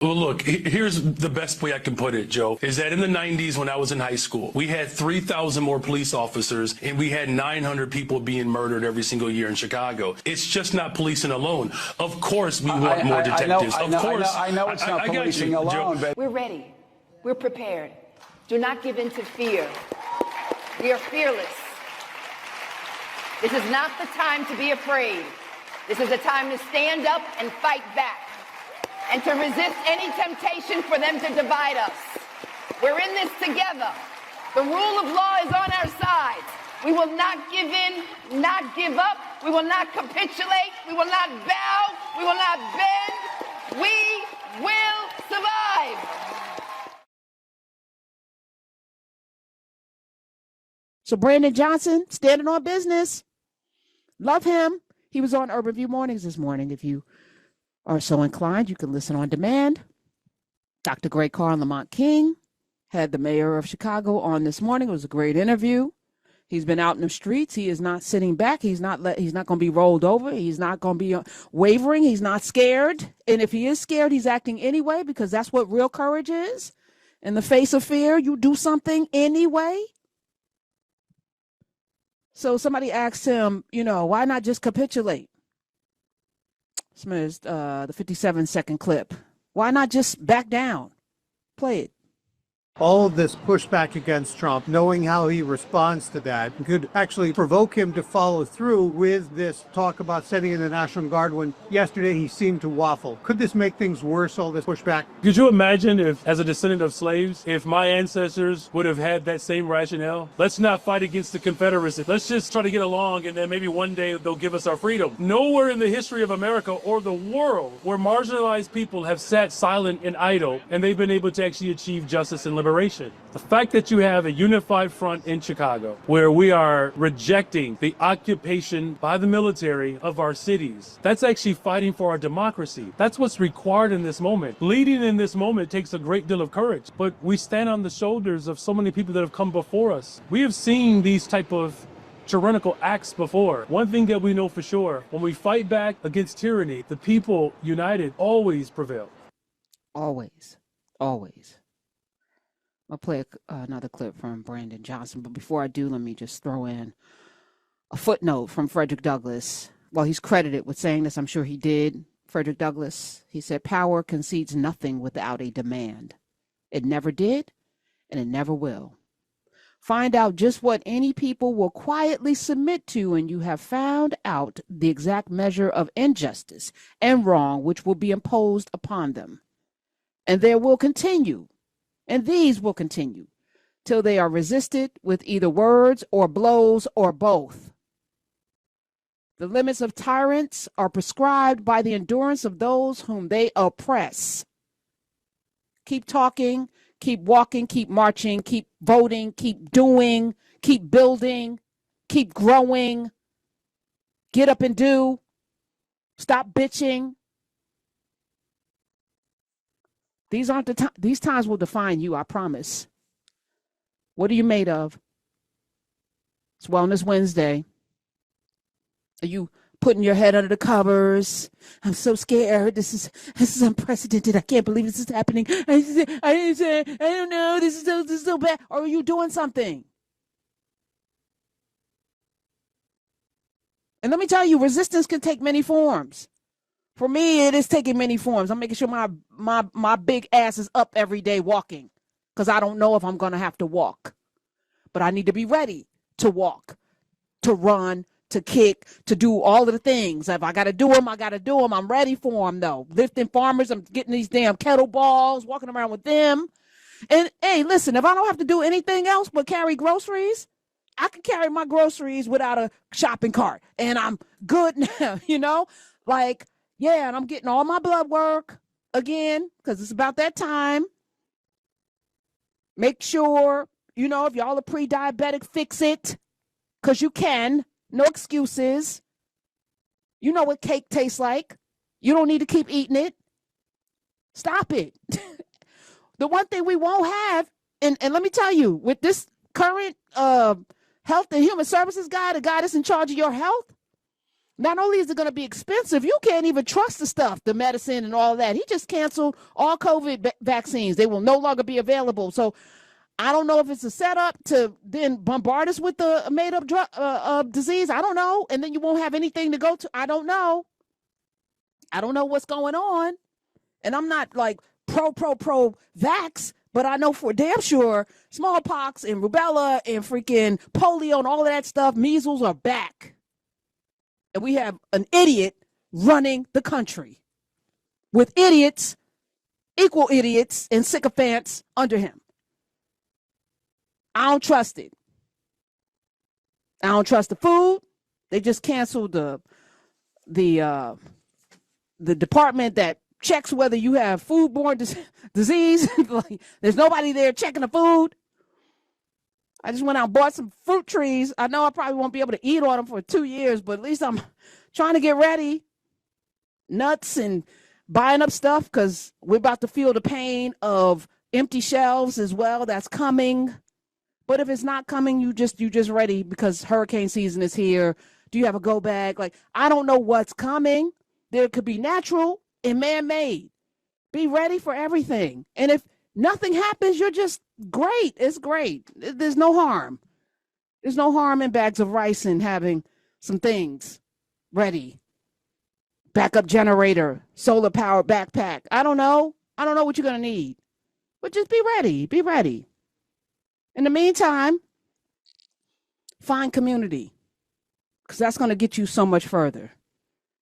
Well, look, here's the best way I can put it, Joe, is that in the 90s when I was in high school, we had 3,000 more police officers and we had 900 people being murdered every single year in Chicago. It's just not policing alone. Of course, we want more detectives. I know it's not policing alone, but we're ready. We're prepared. Do not give in to fear. We are fearless. This is not the time to be afraid. This is a time to stand up and fight back, and to resist any temptation for them to divide us. We're in this together. The rule of law is on our side. We will not give in, not give up. We will not capitulate. We will not bow. We will not bend. We will survive. So Brandon Johnson, standing on business. Love him. He was on Urban View Mornings this morning. If you are so inclined, you can listen on demand. Dr. Greg Carr and Lamont King had the mayor of Chicago on this morning. It was a great interview. He's been out in the streets. He is not sitting back. He's not going to be rolled over. He's not going to be wavering. He's not scared. And if he is scared, he's acting anyway, because that's what real courage is. In the face of fear, you do something anyway. So somebody asked him, why not just capitulate? Here's the 57-second clip. Why not just back down? Play it. All of this pushback against Trump, knowing how he responds to that, could actually provoke him to follow through with this talk about sending in the National Guard when yesterday he seemed to waffle. Could this make things worse, all this pushback? Could you imagine if, as a descendant of slaves, if my ancestors would have had that same rationale? Let's not fight against the Confederacy. Let's just try to get along, and then maybe one day they'll give us our freedom. Nowhere in the history of America or the world where marginalized people have sat silent and idle, and they've been able to actually achieve justice and liberation. The fact that you have a unified front in Chicago where we are rejecting the occupation by the military of our cities, that's actually fighting for our democracy. That's what's required in this moment. Leading in this moment takes a great deal of courage, but we stand on the shoulders of so many people that have come before us. We have seen these type of tyrannical acts before. One thing that we know for sure, when we fight back against tyranny, the people united always prevail. Always. Always. I'll play another clip from Brandon Johnson, but before I do, let me just throw in a footnote from Frederick Douglass. Well, he's credited with saying this. I'm sure he did. Frederick Douglass, he said, "Power concedes nothing without a demand. It never did, and it never will. Find out just what any people will quietly submit to, and you have found out the exact measure of injustice and wrong which will be imposed upon them. And there will continue, and these will continue, till they are resisted with either words or blows or both. The limits of tyrants are prescribed by the endurance of those whom they oppress." Keep talking, keep walking, keep marching, keep voting, keep doing, keep building, keep growing. Get up and do. Stop bitching. These times will define you, I promise. What are you made of? It's Wellness Wednesday. Are you putting your head under the covers? I'm so scared. This is unprecedented. I can't believe this is happening. I don't know. This is so bad. Or are you doing something? And let me tell you, resistance can take many forms. For me, it is taking many forms. I'm making sure my big ass is up every day walking, because I don't know if I'm going to have to walk. But I need to be ready to walk, to run, to kick, to do all of the things. If I got to do them, I got to do them. I'm ready for them, though. Lifting farmers, I'm getting these damn kettlebells, walking around with them. And, hey, listen, if I don't have to do anything else but carry groceries, I can carry my groceries without a shopping cart. And I'm good now, Like, yeah, and I'm getting all my blood work again, because it's about that time. Make sure, if y'all are pre-diabetic, fix it, because you can. No excuses. You know what cake tastes like. You don't need to keep eating it. Stop it. The one thing we won't have, and let me tell you, with this current Health and Human Services guy, the guy that's in charge of your health, Not only is it going to be expensive, you can't even trust the stuff, the medicine and all that. He just canceled all COVID vaccines. They will no longer be available. So I don't know if it's a setup to then bombard us with the made up drug disease. I don't know. And then you won't have anything to go to. I don't know. I don't know what's going on. And I'm not like pro vax, but I know for damn sure smallpox and rubella and freaking polio and all of that stuff, measles are back. And we have an idiot running the country with idiots, equal idiots and sycophants under him. I don't trust it. I don't trust the food. They just canceled the department that checks whether you have foodborne disease. Like, there's nobody there checking the food. I just went out and bought some fruit trees. I know I probably won't be able to eat on them for 2 years, but at least I'm trying to get ready. Nuts and buying up stuff because we're about to feel the pain of empty shelves as well. That's coming. But if it's not coming, you just ready because hurricane season is here. Do you have a go bag? Like, I don't know what's coming. There could be natural and man-made. Be ready for everything. And if nothing happens, you're just great. It's great. There's no harm. There's no harm in bags of rice and having some things ready. Backup generator, solar powered backpack. I don't know what you're going to need. But just be ready. Be ready. In the meantime, find community. Because that's going to get you so much further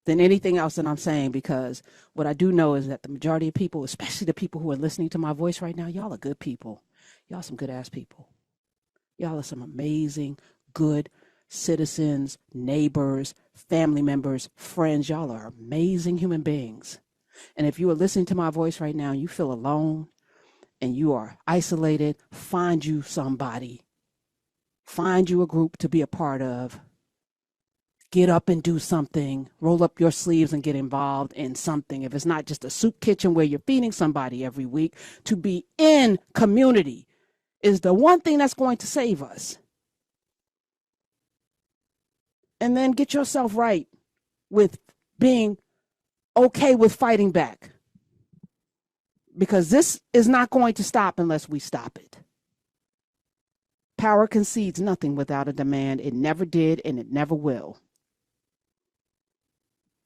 than anything else that I'm saying, because what I do know is that the majority of people, especially the people who are listening to my voice right now, y'all are good people. Y'all some good ass people. Y'all are some amazing, good citizens, neighbors, family members, friends. Y'all are amazing human beings. And if you are listening to my voice right now, you feel alone and you are isolated, find you somebody. Find you a group to be a part of. Get up and do something. Roll up your sleeves and get involved in something. If it's not just a soup kitchen where you're feeding somebody every week, to be in community is the one thing that's going to save us. And then get yourself right with being okay with fighting back. Because this is not going to stop unless we stop it. Power concedes nothing without a demand. It never did and it never will.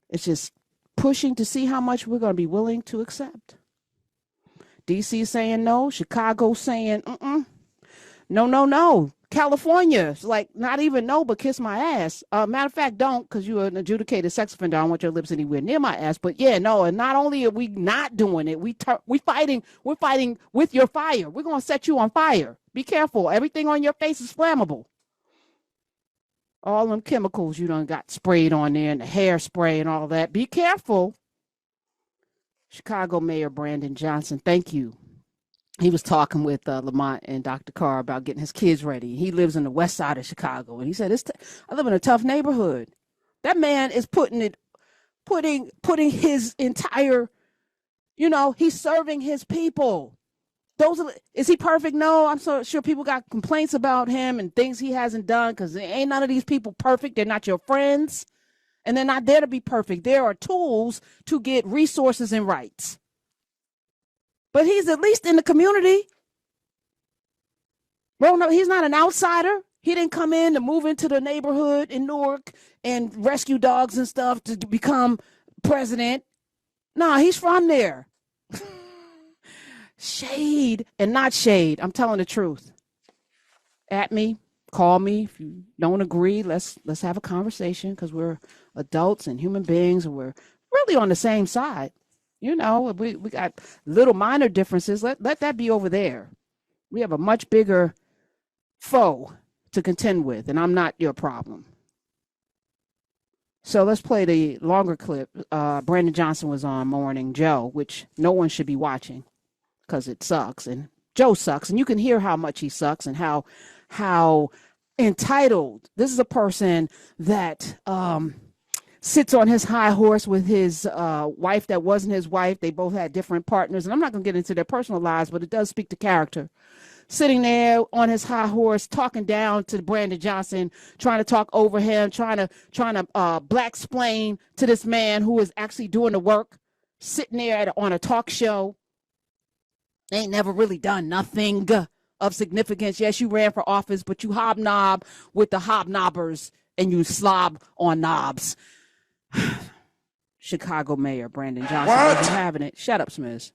It's just pushing to see how much we're going to be willing to accept. DC saying no. Chicago saying no. California is like not even no, but kiss my ass. Matter of fact, don't, because you're an adjudicated sex offender. I don't want your lips anywhere near my ass. But yeah, no. And not only are we not doing it, we're fighting with your fire. We're going to set you on fire. Be careful. Everything on your face is flammable. All them chemicals you done got sprayed on there and the hairspray and all that. Be careful. Chicago Mayor Brandon Johnson, thank you. He was talking with Lamont and Dr. Carr about getting his kids ready. He lives in the west side of Chicago. And he said, I live in a tough neighborhood. That man is putting his entire, he's serving his people. Is he perfect? No, I'm so sure people got complaints about him and things he hasn't done, because ain't none of these people perfect. They're not your friends, and they're not there to be perfect. There are tools to get resources and rights. But he's at least in the community. Well, no, he's not an outsider. He didn't come in to move into the neighborhood in Newark and rescue dogs and stuff to become president. No, he's from there. Shade and not shade. I'm telling the truth. At me, call me if you don't agree. Let's have a conversation, because we're adults and human beings, and we're really on the same side. We got little minor differences. Let that be over there. We have a much bigger foe to contend with, and I'm not your problem. So let's play the longer clip. Brandon Johnson was on Morning Joe, which no one should be watching, because it sucks, and Joe sucks, and you can hear how much he sucks and how entitled. This is a person that sits on his high horse with his wife that wasn't his wife. They both had different partners. And I'm not going to get into their personal lives, but it does speak to character. Sitting there on his high horse, talking down to Brandon Johnson, trying to talk over him, trying to black-splain to this man who is actually doing the work, sitting there on a talk show. They ain't never really done nothing of significance. Yes, you ran for office, but you hobnob with the hobnobbers and you slob on knobs. Chicago Mayor Brandon Johnson wasn't having it. Shut up, Smith.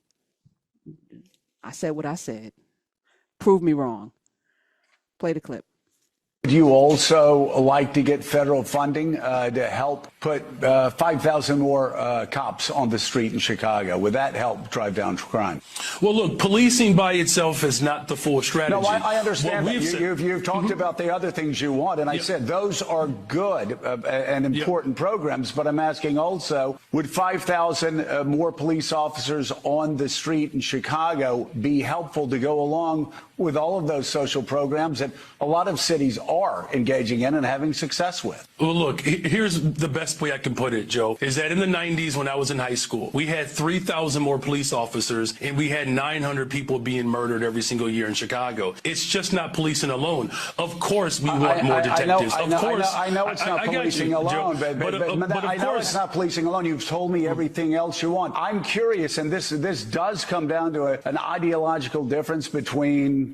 I said what I said. Prove me wrong. Play the clip. Would you also like to get federal funding to help put 5,000 more cops on the street in Chicago? Would that help drive down crime? Well, look, policing by itself is not the full strategy. No, I understand that. Said, you've talked about the other things you want, and I said those are good and important programs, but I'm asking also, would 5,000 more police officers on the street in Chicago be helpful to go along with all of those social programs that a lot of cities are engaging in and having success with? Well, look, here's the best way I can put it, Joe, is that in the 90s when I was in high school, we had 3,000 more police officers and we had 900 people being murdered every single year in Chicago. It's just not policing alone. Of course, we want more detectives. I know it's not policing alone, but I know it's not policing alone. You've told me everything else you want. I'm curious, and this does come down to an ideological difference between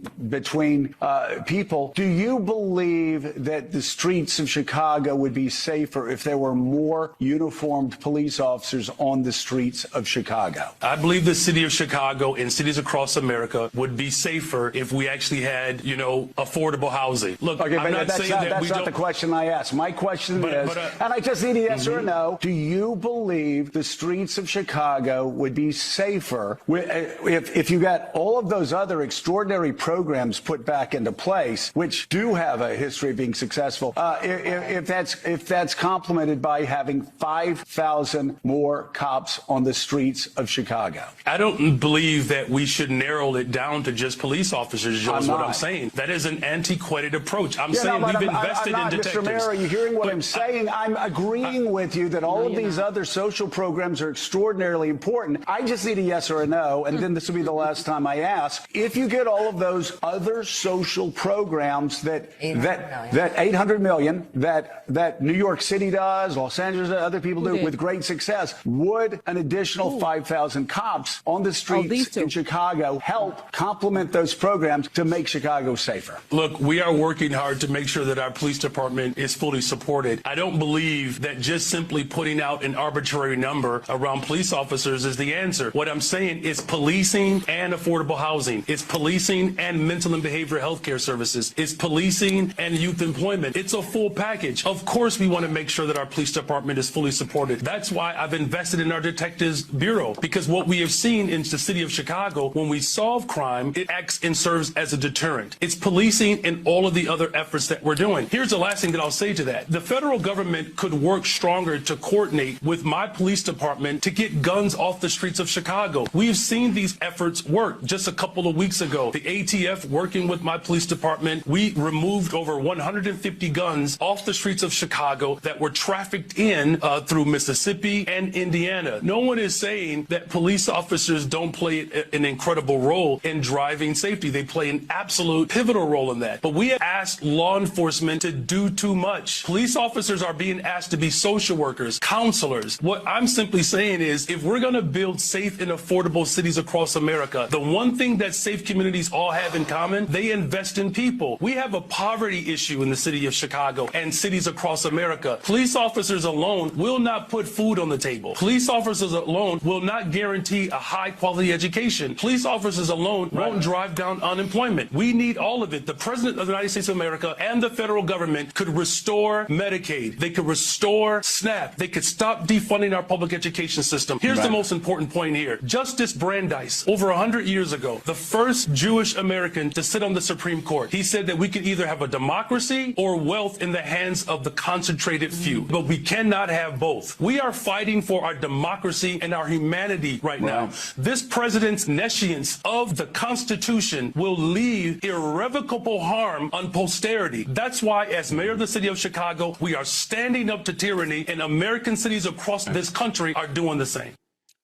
people. Do you believe that the streets of Chicago would be safer if there were more uniformed police officers on the streets of Chicago? I believe the city of Chicago and cities across America would be safer if we actually had, affordable housing. Look, okay, I'm not saying that we don't. That's not the question I asked. My question is, and I just need a yes or a no, do you believe the streets of Chicago would be safer if you got all of those other extraordinary programs put back into place, which do have a history of being successful, if that's complemented by having 5,000 more cops on the streets of Chicago? I don't believe that we should narrow it down to just police officers, Joe, is what I'm saying. That is an antiquated approach. I'm saying we've invested in detectives. Mr. Mayor, are you hearing what I'm saying? I'm agreeing with you that all of these other social programs are extraordinarily important. I just need a yes or a no, and then this will be the last time I ask. If you get all of those other social programs that 800 million that New York City does, Los Angeles, other people do with great success, would an additional 5,000 cops on the streets in Chicago help complement those programs to make Chicago safer? Look, we are working hard to make sure that our police department is fully supported. I don't believe that just simply putting out an arbitrary number around police officers is the answer. What I'm saying is policing and affordable housing. It's policing and mental and behavioral health care services. It's policing and youth employment. It's a full package. Of course, we want to make sure that our police department is fully supported. That's why I've invested in our Detectives Bureau, because what we have seen in the city of Chicago, when we solve crime, it acts and serves as a deterrent. It's policing and all of the other efforts that we're doing. Here's the last thing that I'll say to that. The federal government could work stronger to coordinate with my police department to get guns off the streets of Chicago. We've seen these efforts work. Just a couple of weeks ago, the ATF working with my police department, we removed over 150 guns off the streets of Chicago that were trafficked in through Mississippi and Indiana. No one is saying that police officers don't play an incredible role in driving safety. They play an absolute pivotal role in that. But we have asked law enforcement to do too much. Police officers are being asked to be social workers, counselors. What I'm simply saying is, if we're going to build safe and affordable cities across America, the one thing that safe communities all have in common, they invest in people. We have a poverty issue in the city of Chicago and cities across America. Police officers alone will not put food on the table. Police officers alone will not guarantee a high quality education. Police officers alone won't drive down unemployment. We need all of it. The President of the United States of America and the federal government could restore Medicaid. They could restore SNAP. They could stop defunding our public education system. Here's the most important point here. Justice Brandeis, over 100 years ago, the first Jewish American to sit on the Supreme Court, he said that we could either have a democracy democracy or wealth in the hands of the concentrated few. But we cannot have both. We are fighting for our democracy and our humanity right now. This president's nescience of the Constitution will leave irrevocable harm on posterity. That's why, as mayor of the city of Chicago, we are standing up to tyranny, and American cities across this country are doing the same.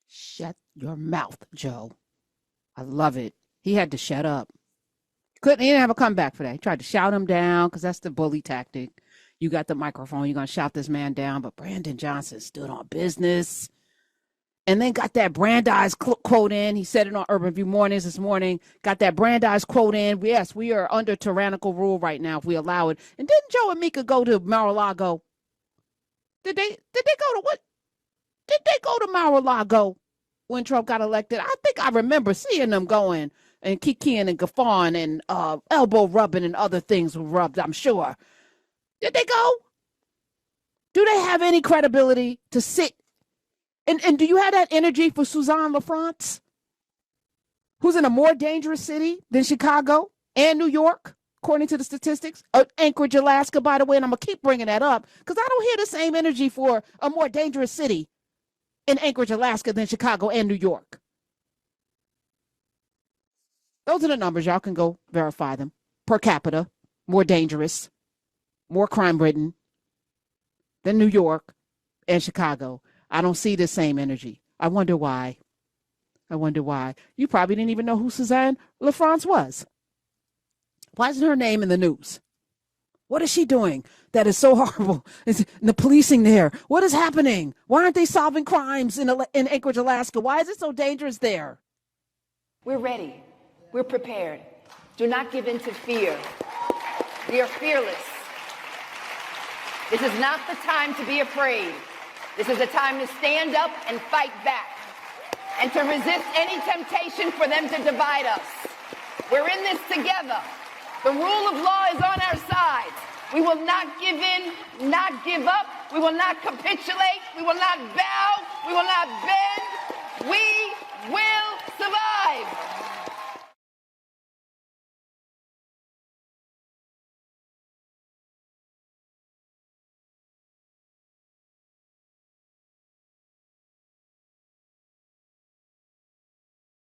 Shut your mouth, Joe. I love it. He had to shut up. He didn't have a comeback for that. He tried to shout him down because that's the bully tactic. You got the microphone, you're going to shout this man down. But Brandon Johnson stood on business and then got that Brandeis quote in. He said it on Urban View Mornings this morning. Got that Brandeis quote in. Yes, we are under tyrannical rule right now if we allow it. And didn't Joe and Mika go to Mar-a-Lago? Did they go to what? Did they go to Mar-a-Lago when Trump got elected? I think I remember seeing them going and kikiing and guffawing and elbow rubbing and other things were rubbed, I'm sure. Did they go? Do they have any credibility to sit? And do you have that energy for Suzanne LaFrance, who's in a more dangerous city than Chicago and New York, according to the statistics? Anchorage, Alaska, by the way, and I'm going to keep bringing that up because I don't hear the same energy for a more dangerous city in Anchorage, Alaska than Chicago and New York. Those are the numbers. Y'all can go verify them. Per capita, more dangerous, more crime-ridden than New York and Chicago. I don't see the same energy. I wonder why. You probably didn't even know who Suzanne LaFrance was. Why isn't her name in the news? What is she doing that is so horrible? Is the policing there? What is happening? Why aren't they solving crimes in Anchorage, Alaska? Why is it so dangerous there? We're ready. We're prepared. Do not give in to fear. We are fearless. This is not the time to be afraid. This is a time to stand up and fight back and to resist any temptation for them to divide us. We're in this together. The rule of law is on our side. We will not give in, not give up. We will not capitulate. We will not bow. We will not bend. We will